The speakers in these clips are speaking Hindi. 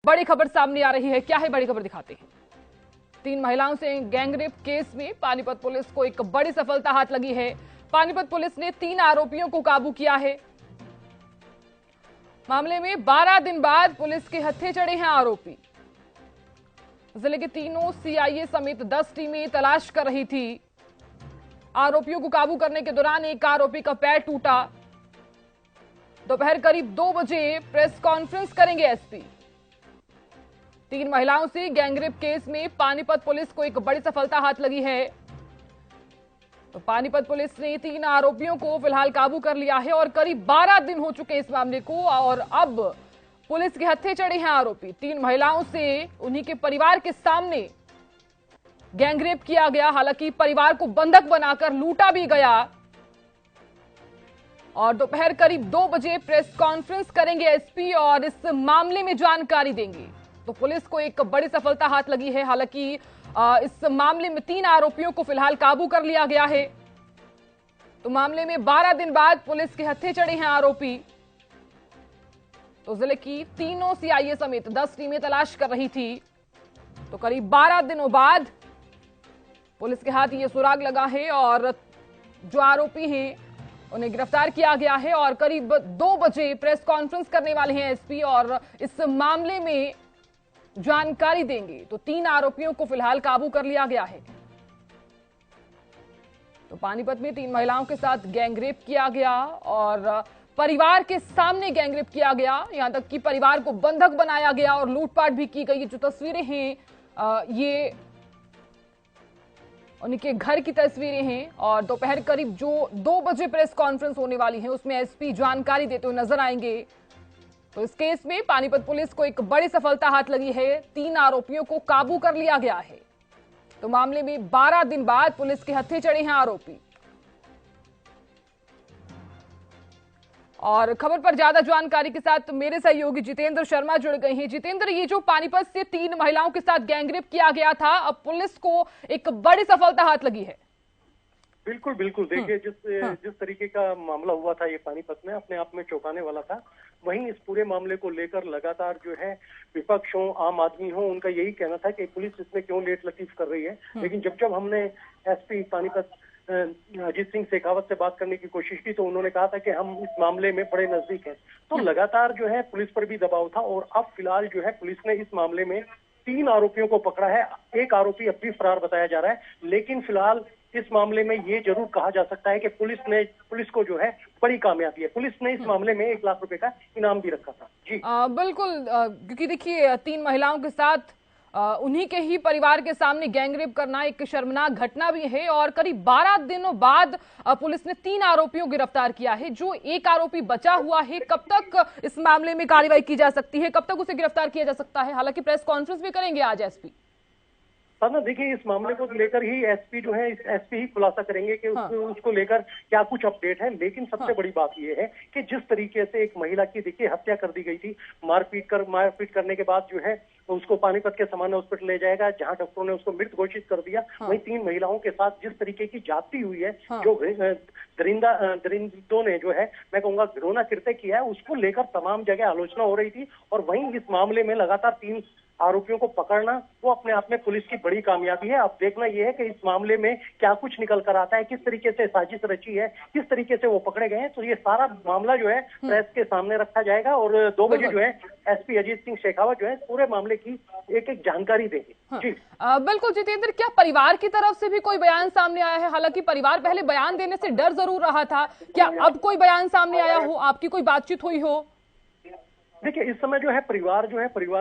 बड़ी खबर सामने आ रही है। क्या है बड़ी खबर, दिखाते हैं। 3 महिलाओं से गैंगरेप केस में पानीपत पुलिस को एक बड़ी सफलता हाथ लगी है। पानीपत पुलिस ने 3 आरोपियों को काबू किया है। मामले में 12 दिन बाद पुलिस के हत्थे चढ़े हैं आरोपी। जिले के तीनों सीआईए समेत 10 टीमें तलाश कर रही थी। आरोपियों को काबू करने के दौरान एक आरोपी का पैर टूटा। दोपहर करीब 2 बजे प्रेस कॉन्फ्रेंस करेंगे एसपी। 3 महिलाओं से गैंगरेप केस में पानीपत पुलिस को एक बड़ी सफलता हाथ लगी है। तो पानीपत पुलिस ने 3 आरोपियों को फिलहाल काबू कर लिया है और करीब 12 दिन हो चुके इस मामले को और अब पुलिस के हत्थे चढ़े हैं आरोपी। 3 महिलाओं से उन्हीं के परिवार के सामने गैंगरेप किया गया। हालांकि परिवार को बंधक बनाकर लूटा भी गया और दोपहर करीब 2 बजे प्रेस कॉन्फ्रेंस करेंगे एसपी और इस मामले में जानकारी देंगे। तो पुलिस को एक बड़ी सफलता हाथ लगी है। हालांकि इस मामले में 3 आरोपियों को फिलहाल काबू कर लिया गया है। तो मामले में 12 दिन बाद पुलिस के हत्थे चढ़े हैं आरोपी। तो जिले की तीनों सीआईए समेत 10 टीमें तलाश कर रही थी। तो करीब 12 दिनों बाद पुलिस के हाथ ये सुराग लगा है और जो आरोपी हैं उन्हें गिरफ्तार किया गया है और करीब 2 बजे प्रेस कॉन्फ्रेंस करने वाले हैं एसपी और इस मामले में जानकारी देंगे। तो 3 आरोपियों को फिलहाल काबू कर लिया गया है। तो पानीपत में 3 महिलाओं के साथ गैंगरेप किया गया और परिवार के सामने गैंगरेप किया गया। यहां तक कि परिवार को बंधक बनाया गया और लूटपाट भी की गई। जो तस्वीरें हैं ये उनके घर की तस्वीरें हैं और दोपहर करीब जो 2 बजे प्रेस कॉन्फ्रेंस होने वाली है उसमें एसपी जानकारी देते हुए नजर आएंगे। तो इस केस में पानीपत पुलिस को एक बड़ी सफलता हाथ लगी है। 3 आरोपियों को काबू कर लिया गया है। तो मामले में 12 दिन बाद पुलिस के हत्थे चढ़े हैं आरोपी। और खबर पर ज्यादा जानकारी के साथ मेरे सहयोगी जितेंद्र शर्मा जुड़ गए हैं। जितेंद्र, ये जो पानीपत से 3 महिलाओं के साथ गैंगरेप किया गया था, अब पुलिस को एक बड़ी सफलता हाथ लगी है। बिल्कुल बिल्कुल। देखिए, जिस तरीके का मामला हुआ था ये पानीपत में, अपने आप में चौंकाने वाला था। वहीं इस पूरे मामले को लेकर लगातार जो है विपक्ष हो, आम आदमी हो, उनका यही कहना था कि पुलिस इसमें क्यों लेट लतीफ कर रही है। लेकिन जब हमने एसपी पानीपत अजीत सिंह शेखावत से बात करने की कोशिश की तो उन्होंने कहा था कि हम इस मामले में बड़े नजदीक हैं। तो लगातार जो है पुलिस पर भी दबाव था और अब फिलहाल जो है पुलिस ने इस मामले में 3 आरोपियों को पकड़ा है। एक आरोपी अब भी फरार बताया जा रहा है, लेकिन फिलहाल इस मामले में ये जरूर कहा जा सकता है कि पुलिस को जो है बड़ी कामयाबी है। पुलिस ने इस मामले में 1 लाख रुपए का इनाम भी रखा था। जी बिल्कुल, क्योंकि देखिए 3 महिलाओं के साथ उन्हीं के ही परिवार के सामने गैंगरेप करना एक शर्मनाक घटना भी है और करीब 12 दिनों बाद पुलिस ने 3 आरोपियों को गिरफ्तार किया है। जो एक आरोपी बचा हुआ है, कब तक इस मामले में कार्रवाई की जा सकती है, कब तक उसे गिरफ्तार किया जा सकता है? हालांकि प्रेस कॉन्फ्रेंस भी करेंगे आज एसपी। ना देखिए, इस मामले को लेकर ही एसपी जो है एसपी ही खुलासा करेंगे कि उसको लेकर क्या कुछ अपडेट है। लेकिन सबसे बड़ी बात यह है कि जिस तरीके से एक महिला की देखिए हत्या कर दी गई थी, मारपीट करने के बाद जो है उसको पानीपत के सामान्य हॉस्पिटल ले जाएगा, जहां डॉक्टरों ने उसको मृत घोषित कर दिया। वहीं 3 महिलाओं के साथ जिस तरीके की जाती हुई है, जो दरिंदों ने जो है मैं कहूंगा घिनौना कृत्य किया है, उसको लेकर तमाम जगह आलोचना हो रही थी। और वहीं इस मामले में लगातार 3 आरोपियों को पकड़ना वो अपने आप में पुलिस की बड़ी कामयाबी है। अब देखना यह है कि इस मामले में क्या कुछ निकल कर आता है, किस तरीके से साजिश रची है, किस तरीके से वो पकड़े गए हैं। तो ये सारा मामला जो है प्रेस के सामने रखा जाएगा और 2 बजे जो है एसपी अजीत सिंह शेखावत जो है पूरे मामले की एक जानकारी देंगे। जी बिल्कुल जितेंद्र, क्या परिवार की तरफ से भी कोई बयान सामने आया है? हालांकि परिवार पहले बयान देने से डर जरूर रहा था, क्या अब कोई बयान सामने आया हो, आपकी कोई बातचीत हुई हो? देखिए, इस समय जो है परिवार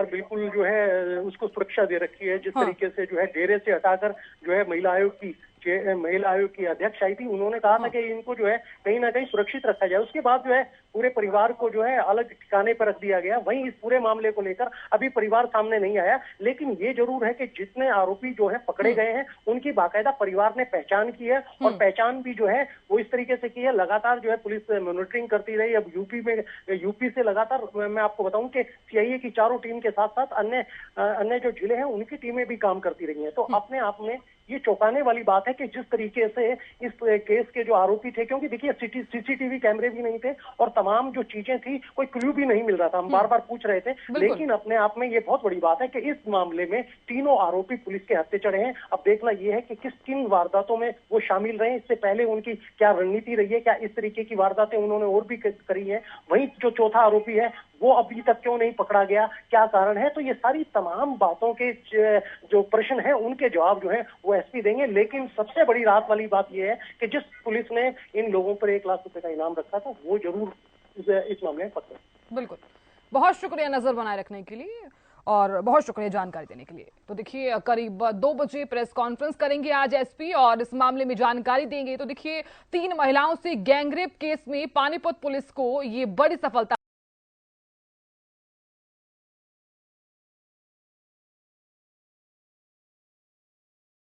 बिल्कुल जो है उसको सुरक्षा दे रखी है। जिस तरीके से जो है डेरे से हटाकर जो है महिला आयोग की अध्यक्ष आई थी, उन्होंने कहा था कि इनको जो है कहीं ना कहीं सुरक्षित रखा जाए। उसके बाद जो है पूरे परिवार को जो है अलग ठिकाने पर रख दिया गया। वहीं इस पूरे मामले को लेकर अभी परिवार सामने नहीं आया, लेकिन ये जरूर है कि जितने आरोपी जो है पकड़े गए हैं उनकी बाकायदा परिवार ने पहचान की है और पहचान भी जो है वो इस तरीके से की है। लगातार जो है पुलिस मॉनिटरिंग करती रही। अब यूपी से लगातार मैं आपको बताऊं कि सीआईए की चारों टीम के साथ साथ अन्य जो जिले हैं उनकी टीमें भी काम करती रही हैं। तो अपने आप में ये चौंकाने वाली बात है कि जिस तरीके से इस केस के जो आरोपी थे, क्योंकि देखिए सीसीटीवी कैमरे भी नहीं थे और तमाम जो चीजें थी कोई क्लू भी नहीं मिल रहा था, हम बार बार पूछ रहे थे, लेकिन अपने आप में ये बहुत बड़ी बात है कि इस मामले में तीनों आरोपी पुलिस के हत्थे चढ़े हैं। अब देखना यह है कि किन वारदातों में वो शामिल रहे, इससे पहले उनकी क्या रणनीति रही है, क्या इस तरीके की वारदातें उन्होंने और भी करी है। वहीं जो चौथा आरोपी है वो अभी तक क्यों नहीं पकड़ा गया, क्या कारण है। तो ये सारी तमाम बातों के जो प्रश्न है उनके जवाब जो है वो एसपी देंगे। लेकिन सबसे बड़ी राहत वाली बात यह है कि जिस पुलिस ने इन लोगों पर 1 लाख रुपए का इनाम रखा था वो जरूर इस मामले में पकड़े। बिल्कुल, बहुत शुक्रिया नजर बनाए रखने के लिए और बहुत शुक्रिया जानकारी देने के लिए। तो देखिए करीब 2 बजे प्रेस कॉन्फ्रेंस करेंगे आज एसपी और इस मामले में जानकारी देंगे। तो देखिए 3 महिलाओं से गैंगरेप केस में पानीपत पुलिस को ये बड़ी सफलता